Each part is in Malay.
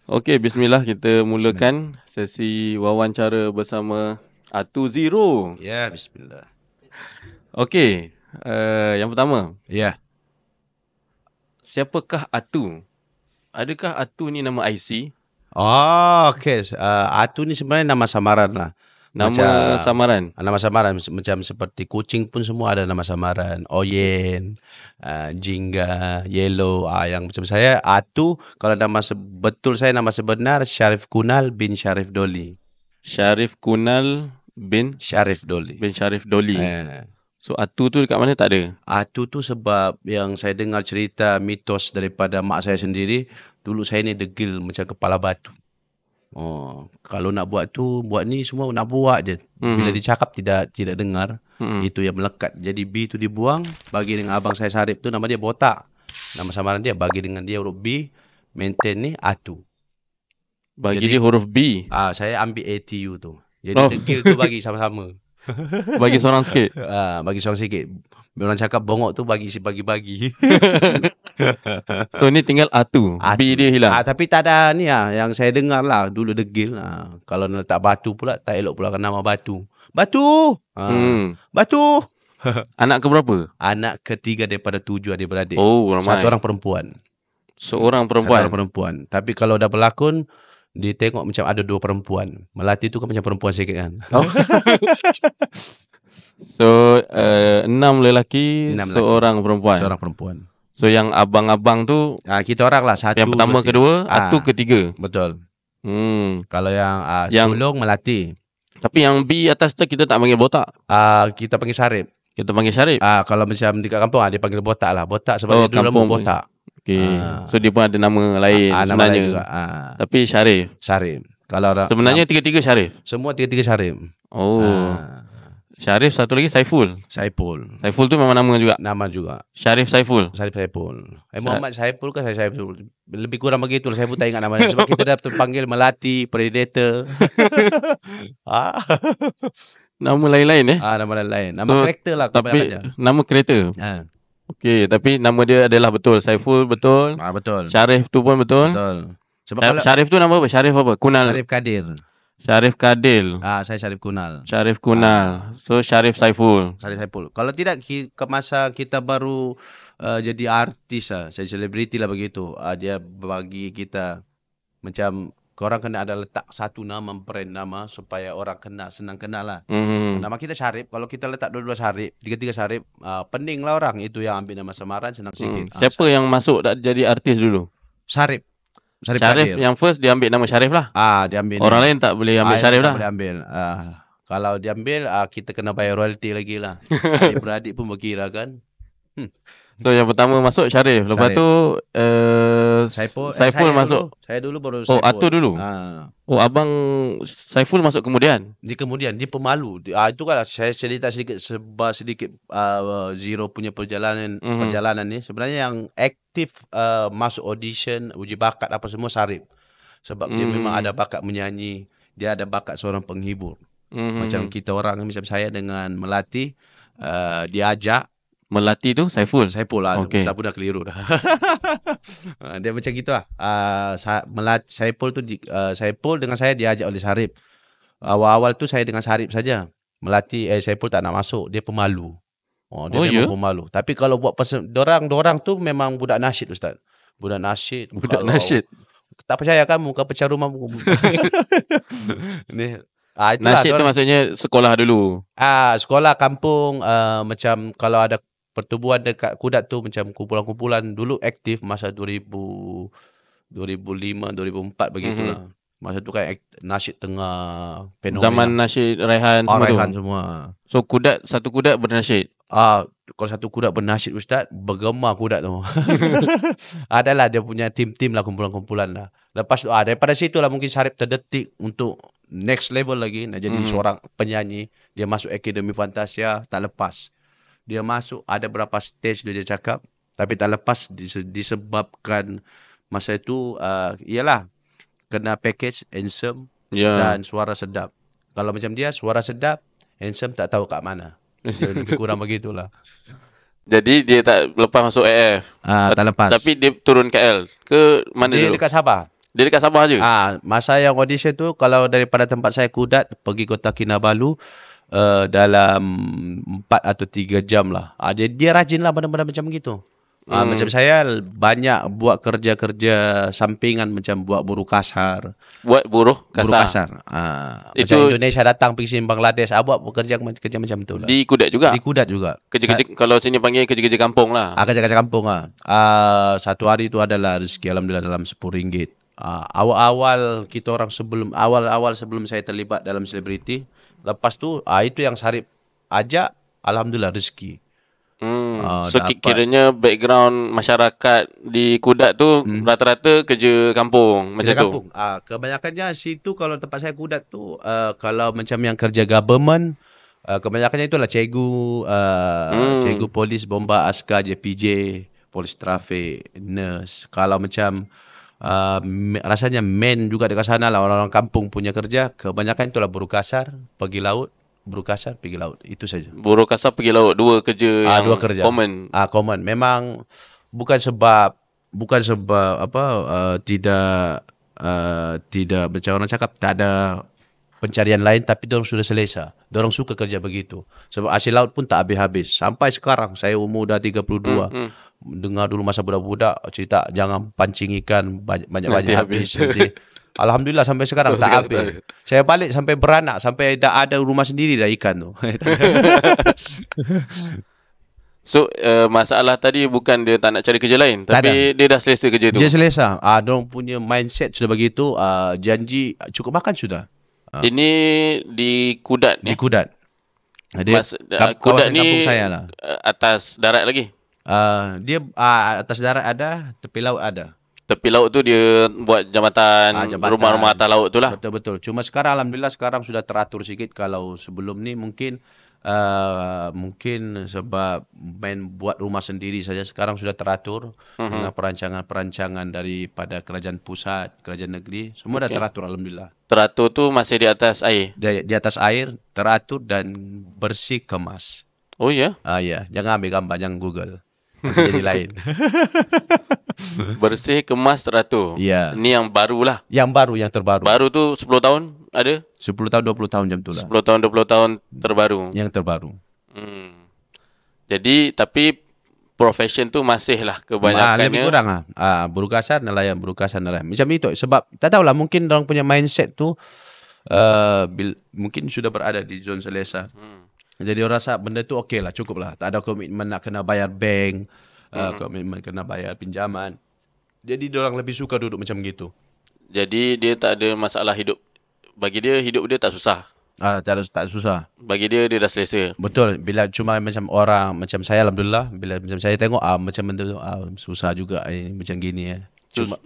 Okey, bismillah, kita Bismillah. mulakan sesi wawancara bersama Atu Zero. Ya, bismillah. Okey, yang pertama, Ya. siapakah Atu? Adakah Atu ni nama IC? Oh, okey. Atu ni sebenarnya nama samaran lah. Nama samaran? Nama samaran macam seperti kucing pun semua ada nama samaran. Oyen, Jingga, Yellow. Yang macam saya, Atu. Kalau nama betul saya, nama sebenar Syarif Kunal bin Syarif Doli. Syarif Kunal bin Syarif Doli. Syarif Doli. Eh. So Atu tu dekat mana tak ada? Atu tu sebab yang saya dengar cerita mitos daripada mak saya sendiri, dulu saya ni degil macam kepala batu. Oh, kalau nak buat tu, buat ni semua nak buat je. Bila dicakap tidak dengar, itu yang melekat. Jadi B tu dibuang, bagi dengan abang saya Sarip tu nama dia Botak. Nama samaran dia bagi dengan dia huruf B, maintain ni Atu. Bagi dia huruf B. Saya ambil ATU tu. Jadi degil tu bagi sama-sama. Bagi seorang sikit. Bagi seorang sikit. Orang cakap bongok tu bagi. So ni tinggal Atu. B dia hilang. Tapi tak ada ni yang saya dengar lah dulu degil. Kalau nak letak batu pula, tak elok pula nama batu. Batu. Batu. Anak ke berapa? Anak ketiga daripada 7 adik-beradik. Oh, ramai. Satu orang perempuan. Seorang perempuan. Satu orang perempuan. Tapi kalau dah berlakon, dia tengok macam ada 2 perempuan. Melati tu kan macam perempuan sikit kan. So 6 lelaki, 6 seorang perempuan. Seorang perempuan. So yang abang-abang tu kita orang lah. Satu, yang pertama, kedua, Atu ketiga. Betul. Kalau yang sulung Melati. Tapi yang B atas tu kita tak panggil Botak. Kita panggil Sarip. Kita panggil Syarif. Kalau macam dekat kampung dia panggil Botak lah. Botak sebab dia dulu rambut botak. Okay. So dia pun ada nama lain sebenarnya. Nama lain juga. Tapi Syarif. Syarif. Kalau sebenarnya tiga-tiga Syarif. Semua tiga-tiga Syarif. Oh. Syarif, satu lagi Saiful. Saiful tu memang nama juga. Nama juga. Syarif Saiful. Muhammad Saiful kan saya Saiful. Lebih kurang begitu lah. Saya pun tak ingat nama dia. Sebab kita dah terpanggil Melati, Predator. Nama lain-lain nama lain. Nama karakter lah. Tapi nama kereta. Okey, tapi nama dia adalah betul. Saiful betul. Betul. Syarif tu pun betul. Sebab Syarif tu nama apa? Syarif apa? Kunal. Syarif Kadil. Saya Syarif Kunal. So Syarif Saiful. Kalau tidak ke masa kita baru jadi artis saya selebriti lah begitu. Dia bagi kita macam korang kena ada letak satu nama, brand nama supaya orang senang kenal lah. Nama kita Syarif. Kalau kita letak dua-dua Syarif, tiga-tiga Syarif, pening lah orang. Itu yang ambil nama samaran senang sikit. Siapa yang masuk jadi artis dulu? Syarif yang first dia ambil nama Syarif lah. Dia ambil. Orang lain tak boleh ambil Syarif lah. Boleh ambil. Kalau diambil, kita kena bayar royalty lagi lah. Adik-beradik pun berkira kan. So yang pertama masuk Syarif. Lepas tu Saiful masuk. Saya dulu baru Saiful. Atu dulu. Abang Saiful masuk kemudian. Dia pemalu. Itu kan saya cerita sedikit Zero punya perjalanan ni. Sebenarnya yang aktif masuk audition, uji bakat apa semua Syarif. Sebab dia memang ada bakat menyanyi. Dia ada bakat seorang penghibur. Macam kita orang, macam saya dengan Melati, diajak. Melati tu Saiful lah. Okay. Saya pun dah keliru dah. Dia macam gitu lah. Saiful dengan saya diajak oleh Syarif. Awal-awal tu saya dengan Syarif saja. Melati Saiful tak nak masuk. Dia pemalu. Dia memang pemalu. Tapi kalau buat dorang tu memang budak nasyid Ustaz. Budak nasyid. Tak percaya kamu, kau pecah rumahmu. Ni nasyid tu maksudnya sekolah dulu. Sekolah kampung, macam kalau ada pertubuhan dekat Kudat tu, macam kumpulan-kumpulan dulu aktif masa 2005, 2004 begitulah. Masa tu kan nasyid tengah fenomena. Zaman nasyid Raihan semua. So satu Kudat bernasyid. Kalau satu Kudat bernasyid Ustaz, bergema Kudat tu. Adalah dia punya tim-tim lah, kumpulan-kumpulan lah. Lepas tu daripada situ lah mungkin Syarif terdetik untuk next level lagi, nak jadi seorang penyanyi. Dia masuk Akademi Fantasia, tak lepas. Dia masuk, ada berapa stage dia cakap, tapi tak lepas disebabkan masa itu ialah kena package handsome dan suara sedap. Kalau macam dia, suara sedap, handsome tak tahu kat mana. Lebih kurang begitulah. Jadi dia tak lepas masuk AF. Tak lepas. Tapi dia turun KL ke mana dia dulu? Dekat Sabah. Dia dekat Sabah je? Masa yang audition tu, kalau daripada tempat saya Kudat pergi Kota Kinabalu, dalam 4 atau 3 jam lah. Dia rajin lah benda-benda macam gitu. Macam saya banyak buat kerja-kerja sampingan, macam buat buruh kasar. Buat buruh kasar? Buruh kasar. Itu macam Indonesia datang pergi sini Bangladesh, buat kerja macam tu lah. Di Kudat juga? Di Kudat juga. Kerja-kerja, kalau sini panggil kerja-kerja kampung lah. Kerja-kerja kampung lah. Satu hari tu adalah rezeki alhamdulillah dalam RM10. Awal-awal kita orang sebelum saya terlibat dalam selebriti, lepas tu itu yang Sarip ajak, alhamdulillah rezeki. So kiranya background masyarakat di Kudat tu rata-rata kerja kampung macam tu. Kampung. Kebanyakannya situ, kalau tempat saya Kudat tu, kalau macam yang kerja government, kebanyakannya itulah cikgu, cikgu polis, bomba, askar, JPJ, polis trafik, nurse. Kalau macam rasanya men juga dekat sana lah, orang-orang kampung punya kerja, kebanyakan itulah buruh kasar, pergi laut, buruh kasar, pergi laut. Itu saja. Buruh kasar pergi laut, dua kerja yang dua kerja common. Common. Memang bukan sebab tidak macam orang cakap tak ada pencarian lain, tapi diorang sudah selesa. Diorang suka kerja begitu. Sebab hasil laut pun tak habis-habis. Sampai sekarang saya umur dah 32. Dengar dulu masa budak-budak cerita jangan pancing ikan banyak-banyak habis. Alhamdulillah sampai sekarang tak habis. Saya balik sampai beranak, sampai dah ada rumah sendiri dah ikan tu. So masalah tadi bukan dia tak nak cari kerja lain, tapi dia dah selesa kerja tu. Dia selesa. Diorang punya mindset sudah begitu. Janji cukup makan sudah. Ini di Kudat ni. Di Kudat. Kudat ni saya lah. Atas darat lagi. Dia atas darat ada, tepi laut ada. Tepi laut tu dia buat jambatan. Rumah-rumah atas laut tu lah. Betul-betul. Cuma sekarang alhamdulillah sekarang sudah teratur sikit. Kalau sebelum ni mungkin sebab main buat rumah sendiri saja, sekarang sudah teratur dengan perancangan-perancangan daripada kerajaan pusat, kerajaan negeri, semua dah teratur alhamdulillah. Teratur tu masih di atas air? Di atas air, teratur dan bersih kemas. Oh ya? Ya, jangan ambil gambar, jangan Google. Jadi lain. Bersih, kemas, teratur. Ya. Ini yang baru lah. Yang baru, yang terbaru. Baru tu 10 tahun ada? 10 tahun, 20 tahun macam tu lah. 10 tahun, 20 tahun terbaru. Yang terbaru. Jadi, tapi profession tu masih lah kebanyakannya. Lebih kurang lah. Buruh kasar, nelayan, buruh kasar, nelayan. Macam itu. Sebab, tak tahulah mungkin orang punya mindset tu mungkin sudah berada di zon selesa. Jadi orang rasa benda tu okey lah, cukup lah. Tak ada komitmen nak kena bayar bank, komitmen kena bayar pinjaman. Jadi orang lebih suka duduk macam gitu. Jadi dia tak ada masalah hidup. Bagi dia, hidup dia tak susah. Tak susah. Bagi dia, dia dah selesa. Betul. Bila cuma macam orang, macam saya alhamdulillah, bila macam saya tengok, macam benda tu, susah juga macam gini. Cuma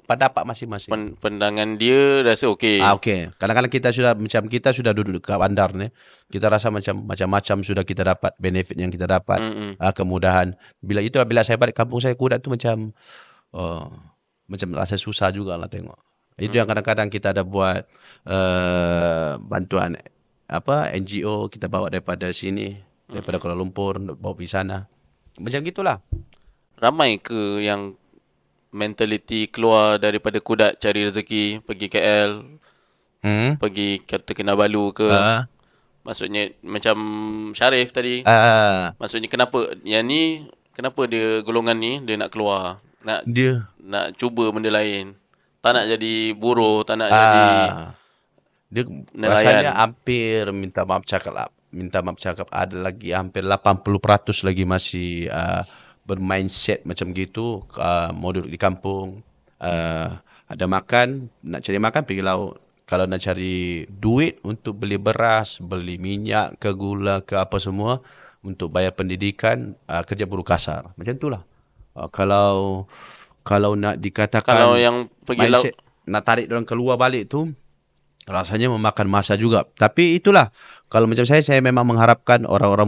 pendapat masing-masing. Pandangan dia rasa okey. Okey. Kadang-kadang kita sudah duduk dekat bandar ni, kita rasa macam-macam sudah kita dapat benefit yang kita dapat, kemudahan. Bila saya balik kampung saya Kudat tu macam rasa susah jugalah tengok. Itu yang kadang-kadang kita ada buat bantuan NGO kita bawa daripada sini, daripada Kuala Lumpur bawa pergi sana. Macam gitulah. Ramai ke yang mentaliti keluar daripada Kudat cari rezeki, pergi KL, pergi Kota Kinabalu ke? Maksudnya macam Syarif tadi. Maksudnya kenapa yang ni, kenapa dia golongan ni dia nak keluar, nak cuba benda lain, tak nak jadi buruh, tak nak jadi dia nelayan. Rasanya hampir minta maaf cakap ada lagi hampir 80% lagi masih bermindset macam gitu, mau duduk di kampung, ada makan, nak cari makan pergi laut. Kalau nak cari duit untuk beli beras, beli minyak ke gula ke apa semua, untuk bayar pendidikan, kerja buruh kasar. Macam itulah. Kalau nak dikatakan, kalau yang pergi laut, nak tarik orang keluar balik tu rasanya memakan masa juga. Tapi itulah, kalau macam saya memang mengharapkan orang-orang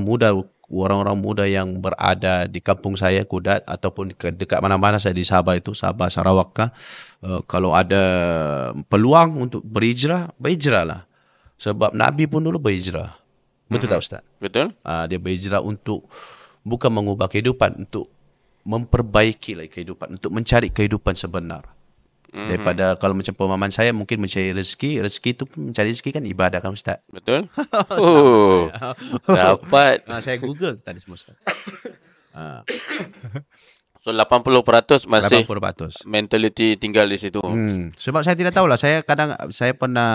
muda yang berada di kampung saya Kudat ataupun dekat mana-mana saya di Sabah itu, Sabah, Sarawak, kalau ada peluang untuk berhijrah, berhijrahlah. Sebab Nabi pun dulu berhijrah. Betul tak Ustaz? Betul. Dia berhijrah untuk bukan mengubah kehidupan, untuk memperbaiki lagi kehidupan, untuk mencari kehidupan sebenar. Daripada kalau macam pemahaman saya mungkin mencari rezeki itu pun mencari rezeki kan ibadah kan Ustaz. Betul? Oh, dapat. Saya Google tadi semua Ustaz. So 80% masih 80%. mentality tinggal di situ. Sebab saya tidak tahulah. Saya pernah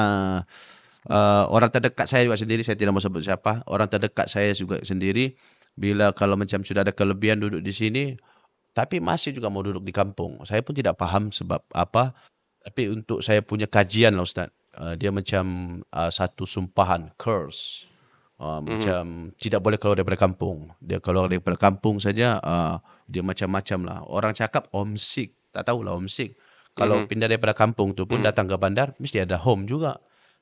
orang terdekat saya juga sendiri, saya tidak mau sebut siapa, orang terdekat saya juga sendiri, bila kalau macam sudah ada kelebihan duduk di sini, tapi masih juga mau duduk di kampung. Saya pun tidak faham sebab apa, tapi untuk saya punya kajian lah Ustaz, dia macam satu sumpahan, curse. Macam tidak boleh keluar daripada kampung. Dia keluar daripada kampung saja, dia macam-macam lah. Orang cakap homesick, tak tahulah homesick. Kalau pindah daripada kampung tu pun datang ke bandar, mesti ada home juga.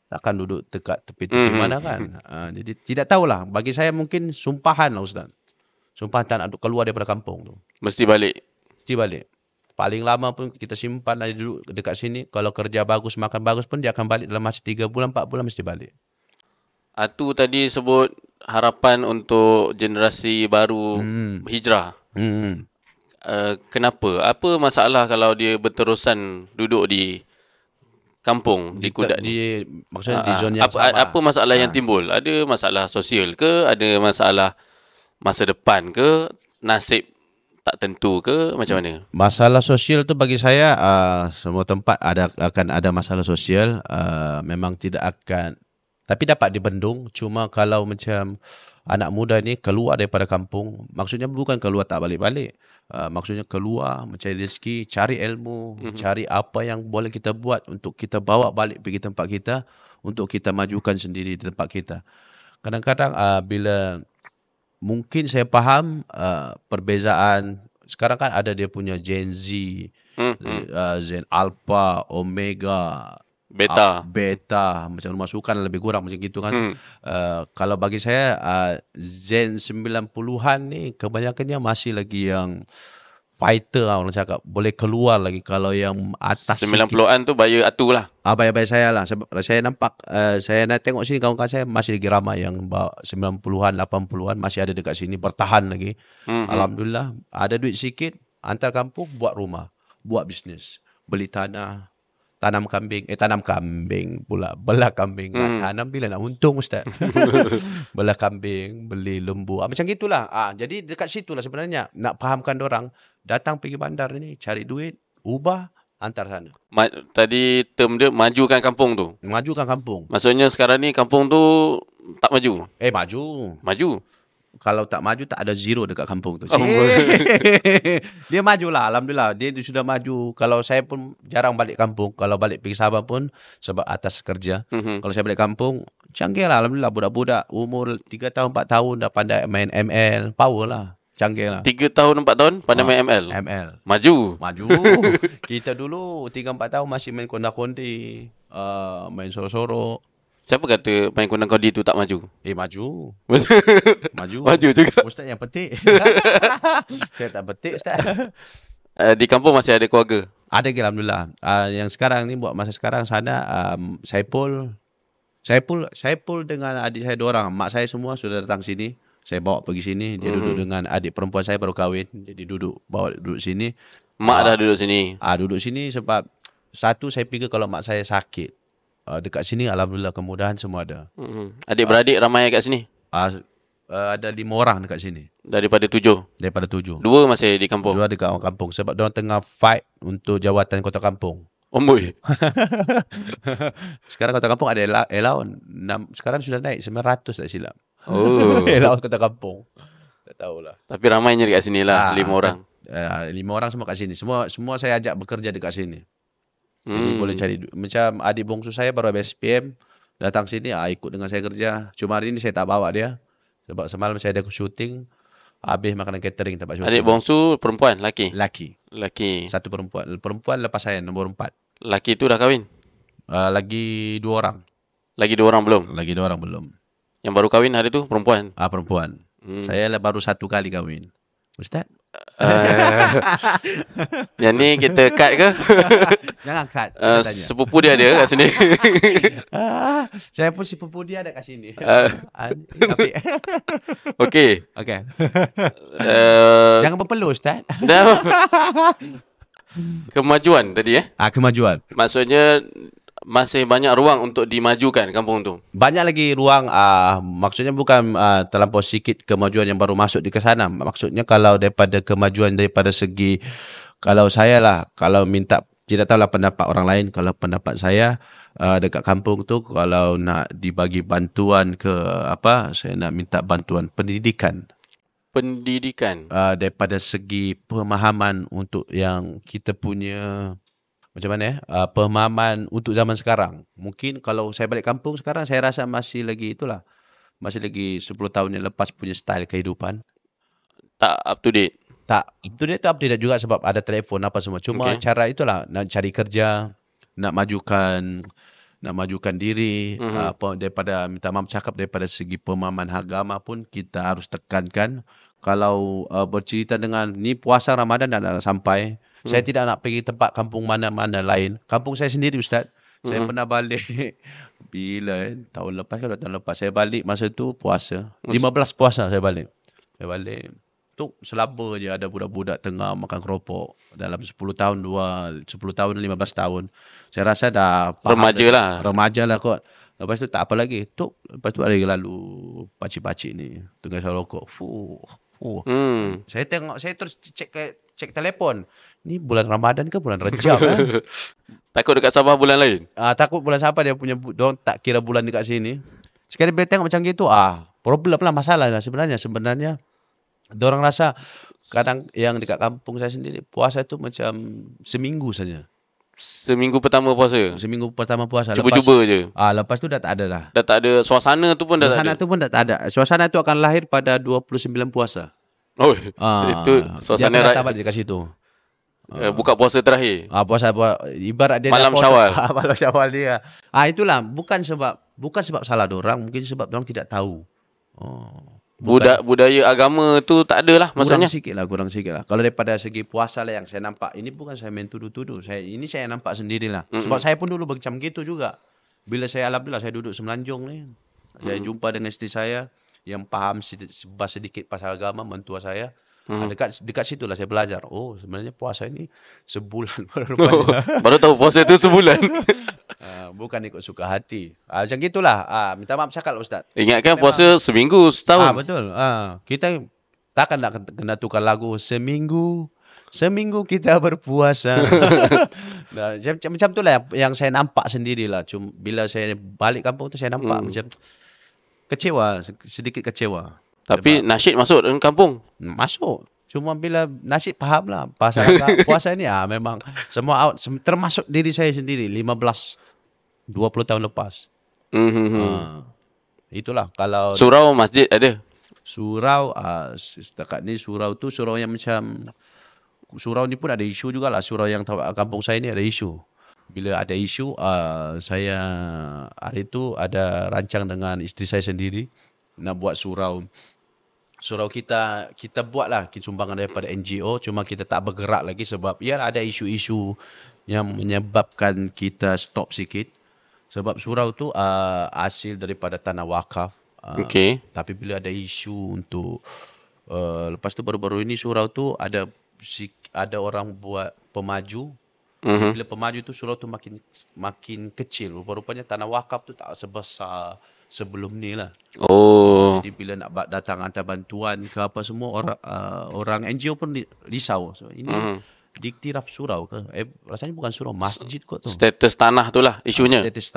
Takkan duduk dekat tepi-tepi mana kan. Jadi tidak tahulah. Bagi saya mungkin sumpahan lah Ustaz. Sumpah tak nak keluar daripada kampung tu. Mesti balik. Mesti balik. Paling lama pun kita simpan lah duduk dekat sini. Kalau kerja bagus, makan bagus pun dia akan balik dalam masa 3 bulan, 4 bulan mesti balik. Atu tadi sebut harapan untuk generasi baru hijrah. Kenapa? Apa masalah kalau dia berterusan duduk di kampung, di Kudat ni? Maksudnya di zon yang sama. Apa masalah yang timbul? Ada masalah sosial ke? Ada masalah masa depan ke? Nasib tak tentu ke? Macam mana? Masalah sosial tu bagi saya, semua tempat akan ada masalah sosial. Memang tidak akan, tapi dapat dibendung. Cuma kalau macam anak muda ni keluar daripada kampung, maksudnya bukan keluar tak balik-balik. Maksudnya keluar, mencari rezeki, cari ilmu, cari apa yang boleh kita buat untuk kita bawa balik pergi tempat kita, untuk kita majukan sendiri di tempat kita. Kadang-kadang bila mungkin saya faham perbezaan, sekarang kan ada dia punya Gen Z, Gen Alpha, Omega, Beta, macam rumah sukan lebih kurang macam gitu kan. Kalau bagi saya Gen 90-an ni kebanyakannya masih lagi yang fighter lah, orang cakap. Boleh keluar lagi. Kalau yang atas 90-an tu bayar atu lah. Bayar saya lah. Sebab saya nampak, saya nak tengok sini kawan-kawan saya masih lagi ramai yang 90-an, 80-an masih ada dekat sini, bertahan lagi. Alhamdulillah. Ada duit sikit, antar kampung, buat rumah, buat bisnes, beli tanah, tanam kambing pula, belah kambing. Tanam bila nak untung Ustaz. Belah kambing, beli lembu, macam gitulah. Jadi dekat situlah sebenarnya nak fahamkan orang, datang pergi bandar ni, cari duit, ubah, antar sana. Tadi term dia majukan kampung tu. Majukan kampung. Maksudnya sekarang ni kampung tu tak maju. Maju. Kalau tak maju, tak ada zero dekat kampung tu. Dia majulah, alhamdulillah. Dia sudah maju. Kalau saya pun jarang balik kampung. Kalau balik pergi Sabah pun sebab atas kerja. Kalau saya balik kampung, canggih lah, alhamdulillah. Budak-budak umur 3 tahun, 4 tahun dah pandai main ML. Power lah. Canggih lah. 3 tahun, 4 tahun pandai main ML. Maju. Kita dulu 3-4 tahun masih main konda-kondi, main sorok-sorok. Siapa kata main konda-kondi tu tak maju? Maju. Maju juga. Ustaz yang petik. Saya tak petik Ustaz. Di kampung masih ada keluarga? Ada, alhamdulillah. Yang sekarang ni, buat masa sekarang sana, Saipul dengan adik saya 2 orang. Mak saya semua sudah datang sini. Saya bawa pergi sini. Dia duduk dengan adik perempuan saya baru kahwin. Jadi bawa duduk sini. Mak dah duduk sini? Duduk sini sebab satu, saya fikir kalau mak saya sakit. Dekat sini alhamdulillah kemudahan semua ada. Adik-beradik ramai kat sini? Ada 5 orang dekat sini. Daripada 7? Daripada 7. 2 masih di kampung? 2 dekat orang kampung. Sebab diorang tengah fight untuk jawatan kota kampung. Boy. Sekarang kota kampung ada allowance. Sekarang sudah naik 900 tak silap. Allowance kota kampung. Tak tahulah. Tapi ramainya dekat sini lah, 5 orang. 5 orang semua kat sini. Semua saya ajak bekerja dekat sini. Jadi boleh cari. Macam adik bongsu saya baru habis SPM, datang sini, ikut dengan saya kerja. Cuma hari ini saya tak bawa dia. Sebab semalam saya ada syuting, habis makanan catering tempat syuting. Adik bongsu perempuan, laki? Laki. Satu perempuan. Perempuan lepas saya, nombor 4. Laki tu dah kahwin? Lagi 2 orang. Lagi 2 orang belum? Lagi 2 orang belum. Yang baru kahwin hari tu perempuan? Perempuan. Saya baru 1 kali kahwin. Ustaz? Yang ni kita cut ke? Jangan cut. Sepupu dia ada kat sini. Saya pun sepupu dia ada kat sini. Okey. Jangan berpeluh Ustaz. Kemajuan tadi Kemajuan. Maksudnya masih banyak ruang untuk dimajukan kampung tu. Banyak lagi ruang, maksudnya bukan terlampau sikit kemajuan yang baru masuk di ke sana. Maksudnya kalau daripada kemajuan daripada segi, kalau saya lah, kalau minta, tidak tahulah pendapat orang lain, kalau pendapat saya dekat kampung tu, kalau nak dibagi bantuan ke apa, saya nak minta bantuan pendidikan. Daripada segi pemahaman untuk yang kita punya, macam mana pemahaman untuk zaman sekarang. Mungkin kalau saya balik kampung sekarang, saya rasa masih lagi itulah. Masih lagi 10 tahun yang lepas punya style kehidupan. Tak up to date. Tak, itu dia tak up to date juga sebab ada telefon apa semua. Cuma cara itulah, nak cari kerja, nak majukan diri, apa daripada minta maaf cakap daripada segi pemahaman agama pun kita harus tekankan. Kalau bercerita dengan ni puasa Ramadan dah nak sampai, saya tidak nak pergi tempat kampung mana-mana lain. Kampung saya sendiri Ustaz. Saya pernah balik bila tahun lepas ke 2 tahun lepas saya balik, masa tu puasa 15 puasa saya balik. Tu selaba je ada budak-budak tengah makan keropok dalam 10 tahun 15 tahun. Saya rasa dah remaja lah kot. Lepas tu tak apa lagi. Lepas tu ada lalu pakcik-pakcik ni tengah rokok. Saya tengok, saya terus cek telefon. Ni bulan Ramadan ke bulan Rejab Takut dekat Sabah bulan lain. Takut bulan Sabah dia punya, dorang tak kira bulan dekat sini. Sekali bila tengok macam gitu, problem lah, masalah lah sebenarnya. Dorang rasa kadang yang dekat kampung saya sendiri puasa tu macam seminggu saja. Seminggu pertama puasa. Cuba-cuba je. Lepas tu dah tak ada dah. Dah tak ada suasana tu pun dah tak ada. Suasana tu akan lahir pada 29 puasa. Oh, itu suasana dia balik dekat situ. Buka puasa terakhir. Puasa ibarat dia malam Syawal. Malam Syawal dia. Itulah bukan sebab salah dorang, mungkin sebab dorang tidak tahu. Budaya agama tu tak ada lah maksudnya. Kurang sikit lah. Kalau daripada segi puasa lah yang saya nampak, ini bukan saya main tuduh-tuduh. Ini saya nampak sendirilah. Sebab saya pun dulu macam gitu juga. Bila alhamdulillah saya duduk Semenanjung ni, saya jumpa dengan isteri saya yang faham sedikit pasal agama, mentua saya. Dekat situlah saya belajar. Sebenarnya puasa ini sebulan baru tahu puasa itu sebulan. Bukan ikut suka hati. Macam gitulah. Minta maaf cakap lah Ustaz. Ingatkan puasa seminggu setahun. Betul. Kita takkan nak kena tukar lagu seminggu kita berpuasa. Macam tu lah yang saya nampak sendirilah. Cuma bila saya balik kampung tu saya nampak macam sedikit kecewa. Tapi nasyid masuk dalam kampung? Masuk. Cuma bila nasyid faham lah. Pasal puasa ni memang semua termasuk diri saya sendiri 15-20 tahun lepas. Itulah kalau surau masjid ada? Surau setakat ni surau yang macam, surau ni pun ada isu jugalah. Surau yang kampung saya ni ada isu. Bila ada isu, saya hari tu ada rancang dengan isteri saya sendiri nak buat surau. Surau kita buatlah sumbangan daripada NGO, cuma kita tak bergerak lagi sebab ada isu-isu yang menyebabkan kita stop sikit. Sebab surau tu hasil daripada tanah wakaf. Tapi bila ada isu untuk lepas tu baru-baru ini surau tu ada orang buat pemaju. Bila pemaju tu surau tu makin kecil. Rupa-rupanya tanah wakaf tu tak sebesar sebelum ni lah. Jadi bila nak datang hantar bantuan ke apa semua, orang NGO pun risau. Ini diktiraf surau ke? Rasanya bukan surau, masjid kot tu. Status tanah tu lah isunya. Status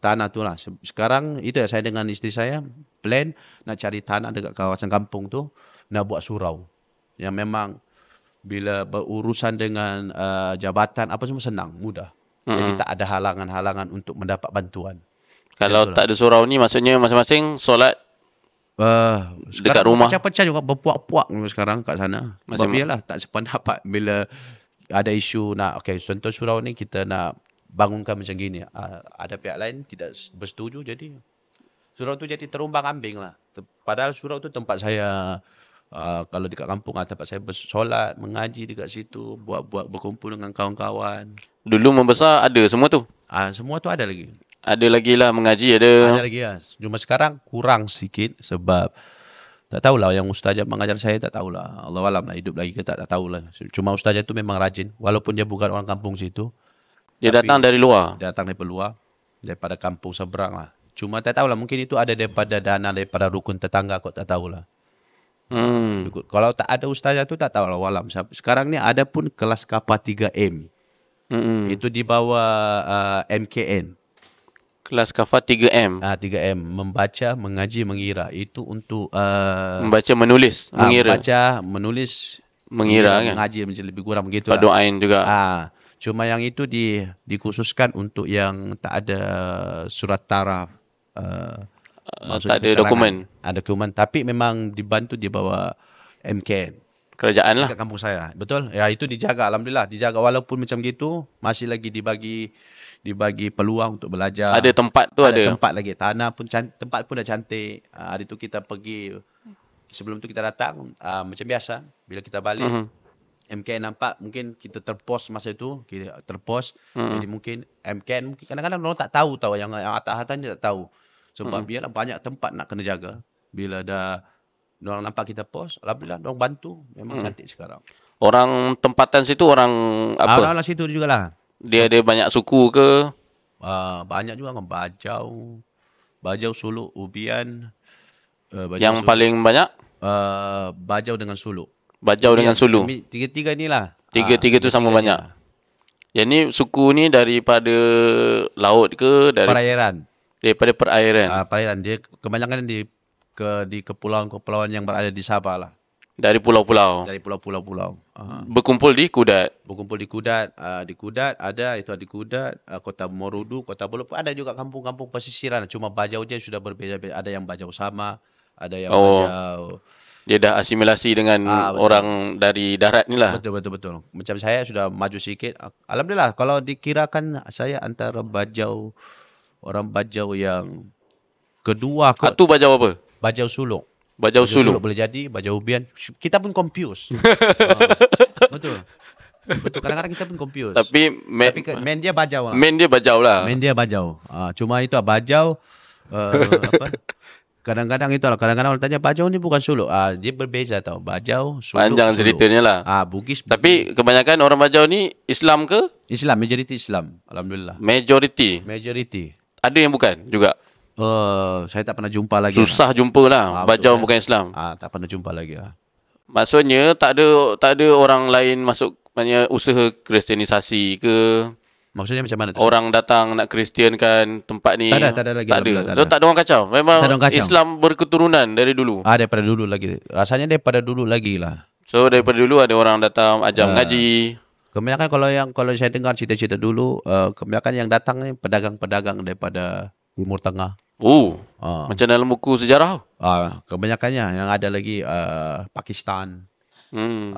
tanah tu lah. Sekarang itu saya dengan isteri saya plan nak cari tanah dekat kawasan kampung tu, nak buat surau. Yang memang bila berurusan dengan jabatan apa semua senang, mudah. Jadi tak ada halangan-halangan untuk mendapat bantuan. Kalau tak ada surau ni maksudnya masing-masing solat dekat rumah. Pecah-pecah juga berpuak-puak sekarang kat sana. Sebab biarlah tak sependapat bila ada isu nak contoh surau ni kita nak bangunkan macam gini. Ada pihak lain tidak bersetuju, jadi surau tu jadi terumbang-ambing lah. Padahal surau tu tempat saya kalau dekat kampung tempat saya bersolat, mengaji dekat situ, buat berkumpul dengan kawan-kawan. Dulu membesar ada semua tu? Semua tu ada lagi. Ada lagi lah mengaji ada. Ada lagi lah. Cuma sekarang kurang sikit sebab Tak tahulah yang ustazah mengajar saya, tak tahulah. Allah alam lah, hidup lagi ke tak tahulah. Cuma ustazah tu memang rajin. Walaupun dia bukan orang kampung situ. Dia datang dari luar. Datang dari luar. Daripada kampung seberang lah. Cuma tak tahulah, mungkin itu ada daripada dana daripada rukun tetangga kot, tak tahulah. Kalau tak ada ustazah tu tak tahulah walam. Sekarang ni ada pun kelas kapal 3M. Itu di bawah MKN. Kelas kafah 3M. 3M, membaca, mengaji, mengira. Itu untuk membaca, menulis, mengira. Membaca, menulis, mengira kan. Mengaji macam lebih kurang begitu. Paduain juga. Cuma yang itu dikhususkan untuk yang tak ada surat taraf. Tak ada dokumen. Ada dokumen, tapi memang dibantu di bawah MKN. Kerajaan lah. Kat kampung saya. Betul. Ya, itu dijaga, alhamdulillah. Dijaga walaupun macam gitu, masih lagi dibagi peluang untuk belajar. Ada tempat tu ada. Tempat lagi. Tanah pun tempat pun dah cantik. Hari tu kita pergi, sebelum tu kita datang macam biasa. Bila kita balik, MKN nampak mungkin kita terpos masa itu, kita terpos. Jadi mungkin MKN kadang-kadang orang tak tahu yang atas-atas ni tak tahu. Sebab biarlah banyak tempat nak kena jaga. Bila dah orang nampak kita pos, alhamdulillah orang bantu. Memang cantik sekarang. Orang tempatan situ orang apa? Orang situ jugalah. Dia ada banyak suku ke? Banyak juga kan. Bajau, Suluk, Ubian. Yang Suluk. Paling banyak? Bajau dengan Suluk. Bajau dengan Suluk. Tiga-tiga ni lah. Tiga-tiga tu sama banyak. Yang ni suku ni daripada laut ke? Perairan. Daripada perairan. Perairan. Dia kebanyakan di kepulauan-kepulauan yang berada di Sabah lah. Dari pulau-pulau. Dari pulau-pulau. Berkumpul di Kudat. Berkumpul di Kudat. Di Kudat ada, itu ada di Kudat. Kota Morudu, Kota Bulu. Ada juga kampung-kampung pesisiran. Cuma bajau dia sudah berbeza-beza. Ada yang bajau sama. Ada yang bajau. Dia dah asimilasi dengan orang dari darat ni lah. Betul. Macam saya sudah maju sikit. Alhamdulillah. Kalau dikirakan saya antara bajau, orang bajau yang kedua. Tu bajau apa? Bajau Suluk. Bajau Suluk boleh jadi, bajau Ubian. Kita pun confused. Betul. Kadang-kadang kita pun confused. Tapi main dia bajau lah. Main dia bajau. Cuma itu bajau. Kadang-kadang itu lah. Kadang-kadang orang tanya bajau ni bukan Suluk. Dia berbeza tau. Bajau, Suluk. Panjang ceritanya lah. Bugis. Tapi kebanyakan orang bajau ni Islam ke? Islam, majoriti Islam. Alhamdulillah. Majoriti. Ada yang bukan juga? Saya tak pernah jumpa lagi. Susah jumpa lah. Bajau bukan Islam. Tak pernah jumpa lagi lah. Maksudnya tak ada orang lain masuk, maknanya usaha kristianisasi ke? Maksudnya macam mana tu? Orang datang nak kristiankan tempat ni. Tak ada lagi. Tak ada orang kacau. Memang Islam berketurunan dari dulu. Daripada dulu lagi. Rasanya daripada dulu lagi lah. So daripada dulu ada orang datang ajar mengaji. Kebanyakan kalau saya dengar cerita-cerita dulu, kebanyakan yang datang ni pedagang-pedagang daripada Timur Tengah. Macam dalam buku sejarah. Kebanyakannya yang ada lagi Pakistan.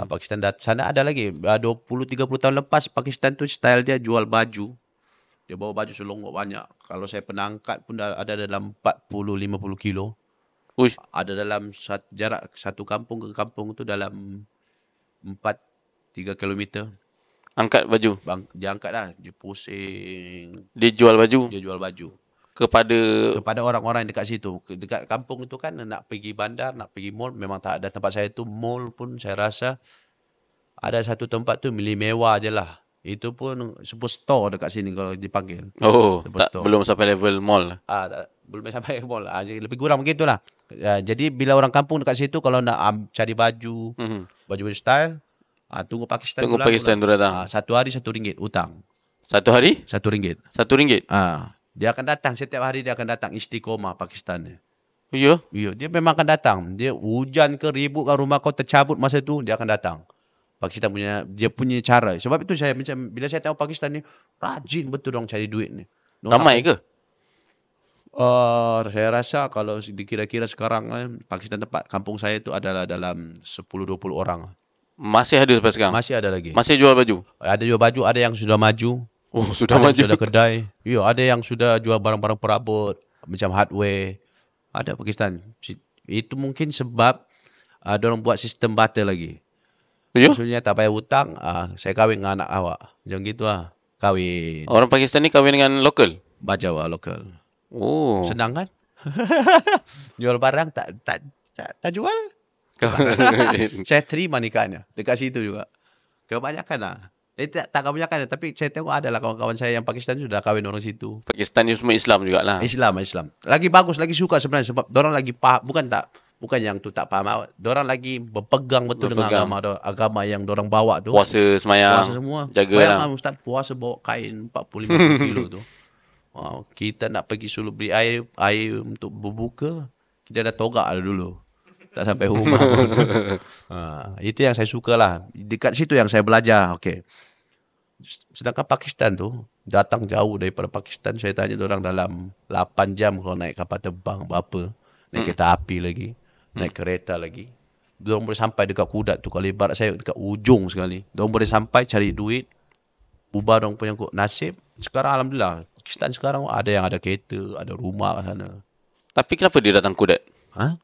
Pakistan sana ada lagi 20-30 tahun lepas. Pakistan tu style dia jual baju. Dia bawa baju selonggok banyak. Kalau saya pernah angkat pun ada dalam 40-50 kilo. Ada dalam jarak satu kampung ke kampung tu dalam 4-3 kilometer. Angkat baju. Dia angkat lah. Dia pusing. Dia jual baju. Kepada orang-orang yang dekat situ. Dekat kampung itu kan nak pergi bandar, nak pergi mall, memang tak ada. Tempat saya tu mall pun saya rasa ada satu tempat tu milik mewah je lah. Itu pun superstore dekat sini kalau dipanggil. Belum sampai level mall. Belum sampai mall. Lebih kurang begitulah. Jadi bila orang kampung dekat situ kalau nak cari baju, baju style, tunggu Pakistan tu datang. Satu hari RM1 hutang. Satu hari? RM1. RM1? Dia akan datang, setiap hari dia akan datang istiqomah Pakistan ni. Ya? Dia memang akan datang. Dia hujan ke ribut ke rumah kau tercabut masa tu, dia akan datang. Pakistan dia punya cara. Sebab itu saya macam bila saya tahu Pakistan ni rajin betul dong cari duit ni. Ramai ke? Saya rasa kalau dikira-kira sekarang Pakistan tempat kampung saya tu adalah dalam 10-20 orang. Masih ada sampai sekarang? Masih ada lagi. Masih jual baju? Ada jual baju, ada yang sudah maju. Sudah maju. Sudah kedai. Ada yang sudah jual barang-barang perabot macam hardware. Ada Pakistan. Itu mungkin sebab orang buat sistem barter lagi. Maksudnya tak payah hutang, saya kahwin dengan anak awak. Macam gitu lah. Kahwin. Orang Pakistan ni kahwin dengan lokal? Bajau lokal. Oh. Senang kan? Jual barang tak tak jual. Saya terima nikahnya dekat situ juga. Kebanyakan lah. Tak kebanyakan, tapi saya tengok adalah kawan-kawan saya yang Pakistan sudah kahwin orang situ. Pakistan ni semua Islam jugalah. Islam. Lagi bagus, lagi suka sebenarnya sebab dorang lagi paham, bukan yang tu tak paham. Dorang lagi berpegang betul dengan agama yang dorang bawa tu. Puasa semayang. Puasa semua. Jagalah. Bayangkan Ustaz puasa bawa kain 40-50 kilo tu. Wow, kita nak pergi sulu beli air untuk berbuka, kita dah togak dulu. Tak sampai rumah. Itu yang saya suka lah. Dekat situ yang saya belajar. Okay. Sedangkan Pakistan tu datang jauh daripada Pakistan. Saya tanya orang dalam 8 jam kalau naik kapal terbang berapa. Naik kereta api lagi. Naik kereta lagi. Diorang boleh sampai dekat Kudat tu. Kalau ibarat saya dekat ujung sekali. Diorang boleh sampai cari duit. Ubah diorang punya nasib. Sekarang Alhamdulillah. Pakistan sekarang ada yang ada kereta. Ada rumah kat sana. Tapi kenapa dia datang Kudat?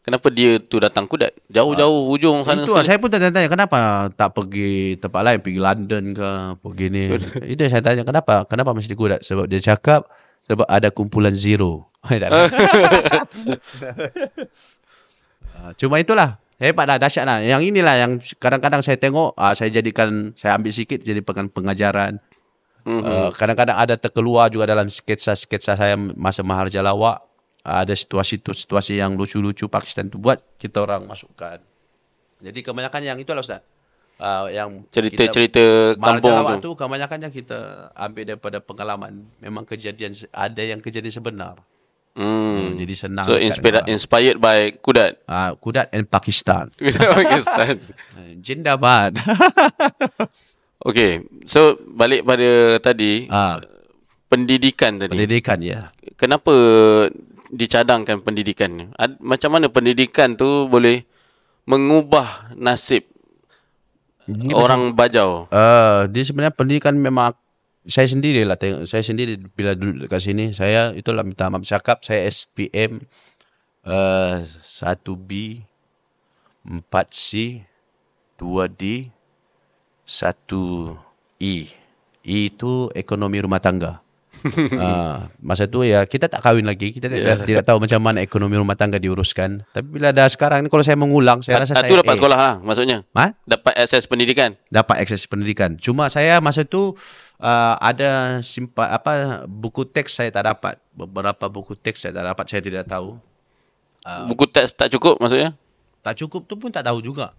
Kenapa dia tu datang Kudat? Jauh-jauh ujung sana. Itu saya pun tanya kenapa tak pergi tempat lain, pergi London ke, pergi ni. Itu saya tanya kenapa mesti Kudat? Sebab dia cakap sebab ada kumpulan zero. Cuma itulah. Hebat lah, dahsyat lah. Yang inilah yang kadang-kadang saya tengok, saya ambil sikit jadi pengajaran. Kadang-kadang ada terkeluar juga dalam sketsa-sketsa saya masa Maharaja Lawak. Ada situasi yang lucu-lucu Pakistan tu buat kita orang masukkan. Jadi kebanyakan yang itulah Ustaz. Yang cerita-cerita kampung tu kebanyakan yang kita ambil daripada pengalaman. Memang ada yang kejadian sebenar. Jadi senang. So inspired by Kudat. Kudat and Pakistan. Pakistan. Jindabad. Okay, so balik pada tadi pendidikan tadi. Pendidikan ya. Kenapa dicadangkan pendidikan ni? Macam mana pendidikan tu boleh mengubah nasib orang bajau? Dia sebenarnya pendidikan memang saya sendirilah tengok. Saya sendiri bila duduk dekat sini, saya itulah minta maaf cakap, saya SPM 1B, 4C, 2D, 1E. E itu ekonomi rumah tangga. Masa tu ya kita tak kahwin lagi, kita tidak tahu macam mana ekonomi rumah tangga diuruskan. Tapi bila dah sekarang ni kalau saya mengulang, saya rasa saya dapat sekolah lah maksudnya. Dapat akses pendidikan. Dapat akses pendidikan. Cuma saya masa tu ada buku teks saya tak dapat. Beberapa buku teks saya tak dapat, saya tidak tahu. Buku teks tak cukup maksudnya? Tak cukup tu pun tak tahu juga.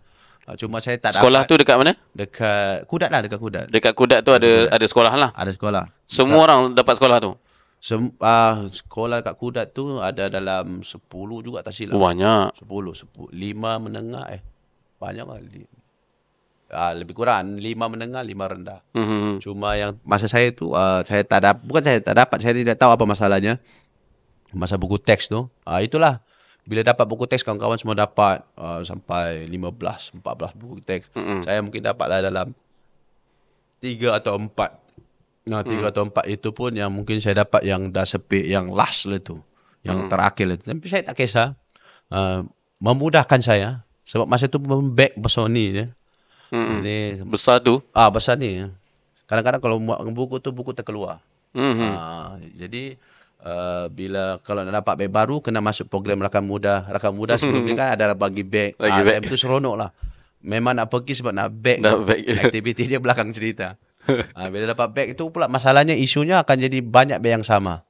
Cuma saya tak sekolah dapat. Tu dekat mana? Dekat Kudat lah, dekat Kudat. Dekat Kudat tu ada sekolah lah. Ada sekolah. Semua orang dapat sekolah tu. Sekolah dekat Kudat tu ada dalam 10 juga tak silap. Banyak. 10, 5 menengah banyak lah. Lebih kurang 5 menengah, 5 rendah. Cuma yang masa saya tu saya tak dapat, bukan saya tak dapat, saya tidak tahu apa masalahnya. Masa buku teks tu, itulah. Bila dapat buku teks, kawan-kawan semua dapat sampai 15, 14 buku teks. Saya mungkin dapatlah dalam 3 atau 4. 3 atau 4 itu pun yang mungkin saya dapat yang dah sepik, yang last lah tu. Yang terakhir lah tu. Tapi saya tak kisah. Memudahkan saya. Sebab masa tu beg besar ni je. Jadi, besar tu? Besar ni. Kadang-kadang kalau buat buku tu, buku terkeluar. Jadi, bila kalau nak dapat beg baru kena masuk program rakan muda sebelum ni kan ada bagi beg. Itu seronok lah. Memang nak pergi sebab nak beg. Aktiviti dia belakang cerita. Bila dapat beg itu pula masalahnya, isunya akan jadi banyak beg yang sama.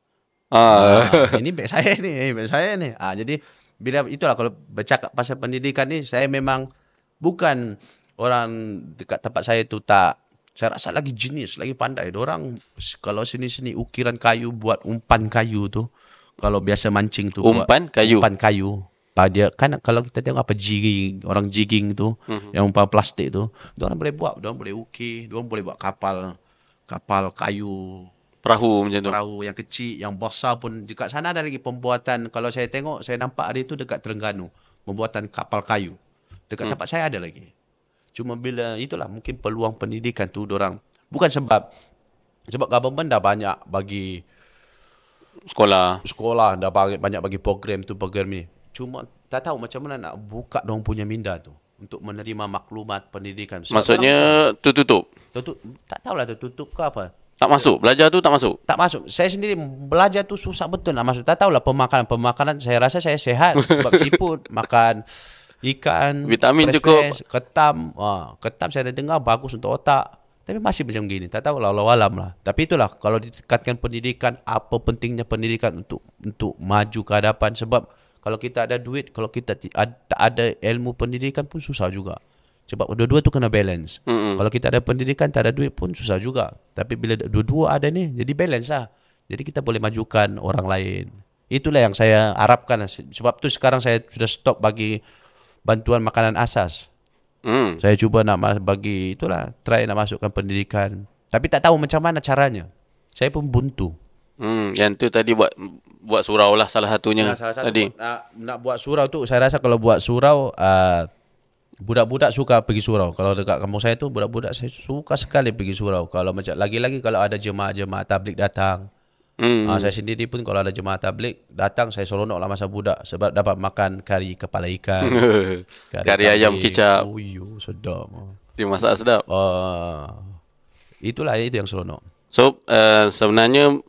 Ini beg saya ni, jadi bila itulah kalau bercakap pasal pendidikan ni, saya memang bukan orang dekat tempat saya tu tak. Saya rasa lagi jenis, lagi pandai. Diorang kalau sini-sini ukiran kayu, buat umpan kayu tu. Kalau biasa mancing tu. Umpan kayu? Umpan kayu. Dia kan kalau kita tengok apa jigging, orang jigging tu, yang umpan plastik tu. Diorang boleh buat, diorang boleh ukir, diorang boleh buat kapal kayu. Perahu macam tu? Perahu yang kecil, yang besar pun. Dekat sana ada lagi pembuatan, kalau saya tengok, saya nampak ada itu dekat Terengganu. Pembuatan kapal kayu. Dekat tempat saya ada lagi. Cuma bila itulah mungkin peluang pendidikan tu dorang bukan sebab government dah banyak bagi sekolah dah banyak bagi program tu program ni. Cuma tak tahu macam mana nak buka dorang punya minda tu untuk menerima maklumat pendidikan. Maksudnya tertutup. Tak tahulah tertutup ke apa. Tak masuk. Belajar tu tak masuk. Tak masuk. Saya sendiri belajar tu susah betul nak masuk. Tak tahulah pemakanan saya rasa saya sehat sebab seafood, makan ikan, Vitamin fresh, ketam. Ketam saya ada dengar bagus untuk otak. Tapi masih macam gini. Tak tahulah, Allah alam lah. Tapi itulah kalau ditingkatkan pendidikan, apa pentingnya pendidikan untuk maju ke hadapan. Sebab kalau kita ada duit, kalau kita tak ada ilmu pendidikan pun susah juga. Sebab dua-dua tu kena balance. Kalau kita ada pendidikan, tak ada duit pun susah juga. Tapi bila dua-dua ada ni, jadi balance lah. Jadi kita boleh majukan orang lain. Itulah yang saya harapkan. Sebab tu sekarang saya sudah stop bagi bantuan makanan asas. Saya cuba nak bagi, itulah, try nak masukkan pendidikan. Tapi tak tahu macam mana caranya. Saya pun buntu. Yang tu tadi buat surau lah salah satunya. Salah satu tadi. Nak buat surau tu, saya rasa kalau buat surau, budak-budak suka pergi surau. Kalau dekat kampung saya tu, budak-budak saya suka sekali pergi surau. Kalau macam lagi-lagi kalau ada jemaah-jemaah tabligh datang. Saya sendiri pun kalau ada jemaah tabligh datang, saya seronok lah masa budak sebab dapat makan kari kepala ikan, kari ayam kicap. Oh, sedap. Dimasak sedap. Itulah itu yang seronok. So sebenarnya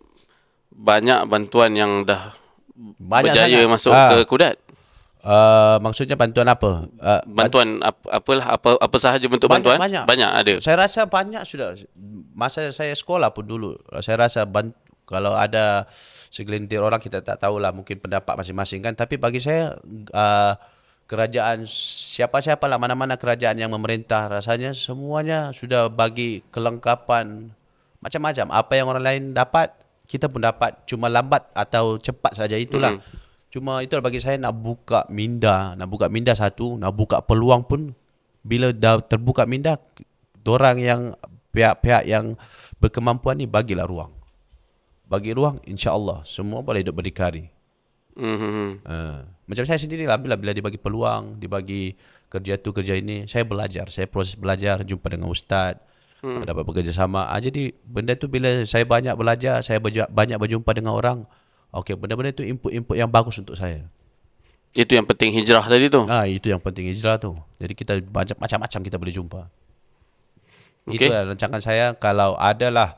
banyak bantuan yang dah berjaya sangat masuk ke Kudat. Maksudnya bantuan apa? Bantuan apa sahaja bentuk bantuan? Banyak ada. Saya rasa banyak sudah. Masa saya sekolah pun dulu, saya rasa kalau ada segelintir orang, kita tak tahulah mungkin pendapat masing-masing kan. Tapi bagi saya kerajaan siapa-siapa lah, mana-mana kerajaan yang memerintah, rasanya semuanya sudah bagi kelengkapan macam-macam. Apa yang orang lain dapat, kita pun dapat. Cuma lambat atau cepat saja itulah. Cuma itulah bagi saya nak buka minda satu, nak buka peluang pun bila dah terbuka minda, dorang yang pihak-pihak yang berkemampuan ni bagilah ruang. Bagi ruang, insya-Allah semua boleh hidup berdikari. Macam saya sendiri lah, bila dibagi peluang, dibagi kerja tu kerja ini, saya belajar, saya proses belajar, jumpa dengan ustaz, dapat bekerjasama. Jadi benda tu bila saya banyak belajar, saya banyak berjumpa dengan orang, okey, benda-benda tu input yang bagus untuk saya. Itu yang penting hijrah tadi tu. Itu yang penting hijrah tu. Jadi kita macam-macam kita boleh jumpa. Okay. Itu rancangan saya. Kalau adalah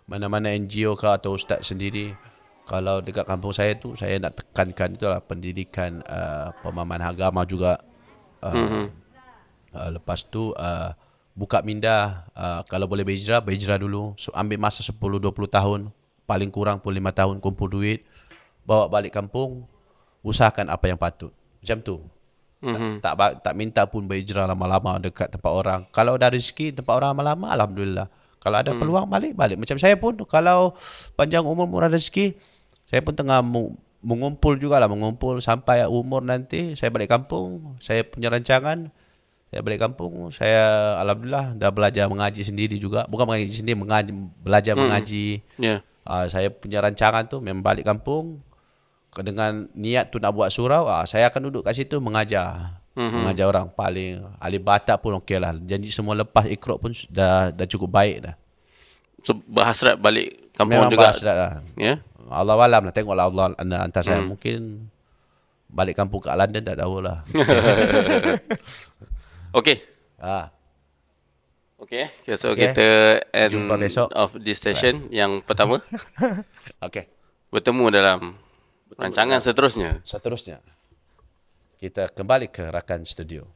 mana-mana NGO ke atau ustaz sendiri, kalau dekat kampung saya tu, saya nak tekankan itulah pendidikan, pemahaman agama juga. Lepas tu buka minda, kalau boleh berhijrah dulu. So, ambil masa 10-20 tahun, paling kurang pun 5 tahun, kumpul duit, bawa balik kampung, usahakan apa yang patut. Macam tu. Tak minta pun berhijrah lama-lama dekat tempat orang. Kalau ada rezeki tempat orang lama-lama, alhamdulillah. Kalau ada peluang, balik. Macam saya pun, kalau panjang umur murah rezeki, saya pun tengah mengumpul jugalah, mengumpul sampai umur nanti saya balik kampung. Saya punya rancangan, saya balik kampung, saya alhamdulillah dah belajar mengaji sendiri juga. Bukan mengaji sendiri, belajar mengaji. Saya punya rancangan tu memang balik kampung dengan niat tu nak buat surau. Saya akan duduk kat situ mengajar. Mengajar orang, paling ahli Batak pun okey lah. Janji semua lepas ikrok pun dah cukup baik dah. So berhasrat balik kampung memang juga. Berhasrat lah. Ya. Allah alam lah, tengoklah Allah hantar saya. Mungkin balik kampung kat London, tak tahulah. Okey. Okay, so kita end jumpa besok of this session yang pertama. Okay. Bertemu dalam rancangan seterusnya. Kita kembali ke rakan studio.